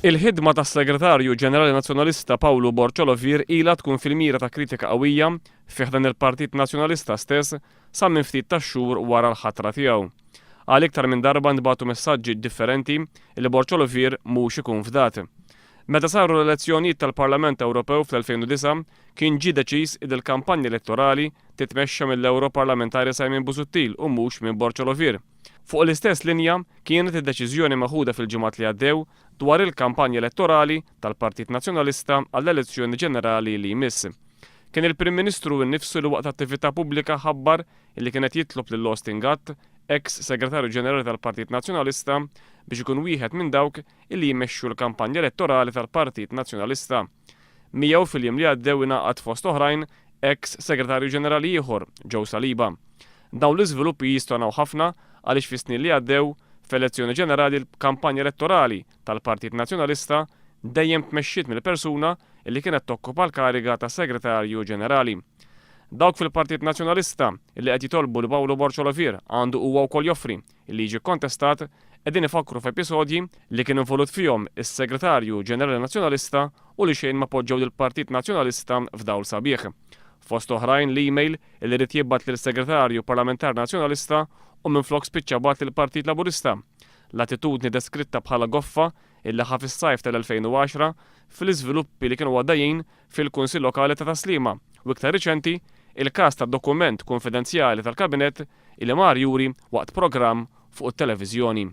Il-ħidma tas-Segretarju Ġenerali Nazzjonalista Pawlu Borċolovir ilha tkun fil-mira ta' kritika qawwija fih dan il-Partit Nazzjonalista stess sa minn ftit tax-xhur wara l-ħatra tiegħu. Għal iktar minn darba nbagħtu messaġġi differenti li Borċolovir mhux ikun fdat. Meta saru l-elezzjonijiet tal-Parlament Ewropew fl-2009 kien ġie deċiż id il-kampanja elettorali titmexxa mill-Ewroparlamentari Simon Busuttil u mhux minn Borċolovir. Fuq l-istess linja kienet id-deċiżjoni maħuda fil-ġimgħat li għaddew dwar il-kampanja elettorali tal-Partit Nazzjonalista għall-elezzjoni ġenerali li jmiss. Kien il-Prim Ministru nnifsu li waqt attività pubblika ħabbar li kienet jitlob lil Austin Gatt, ex Segretarju Ġenerali tal-Partit Nazzjonalista, biex ikun wieħed minn dawk illi jmexxu l-kampanja elettorali tal-Partit Nazzjonalista. Miegħu fil-jiem li għaddew ingħaqad fost oħrajn ex Segretarju Ġenerali ieħor, Joe Saliba. Dawn l-iżviluppi jistgħu ħafna għaliex fis-snin li għaddew f'elezzjoni ġenerali l-kampanja elettorali tal-Partit Nazzjonalista dejjem tmexxiet mill-persuna li kienet tokkupa l-kariga ta' Segretarju Ġenerali. Dawk fil-Partit Nazzjonalista li qed jitolbu li Pawlu Borċolovir għandu huwa wkoll joffri li jiġi kontestat qegħdin ifakru f'episodji li kien involut fihom is-Segretarju Ġenerali Nazzjonalista u li xejn ma poġġew lill-Partit Nazzjonalista f'dawl sabiħ. Fost oħrajn l-email li rid jibgħat lill-Segretarju Parlamentar Nazzjonalista u minflok spiċċa bagħat lill-Partit Laburista. L-attitudni deskritta bħala goffa illi ħa fis-sajf tal-2010 fil-iżviluppi li kienu għaddejjin fil-Kunsill Lokali ta' Taslima u iktar riċenti il-każ tad-dokument konfidenzjali tal-Kabinett illi mar juri waqt programm fuq it-televiżjoni.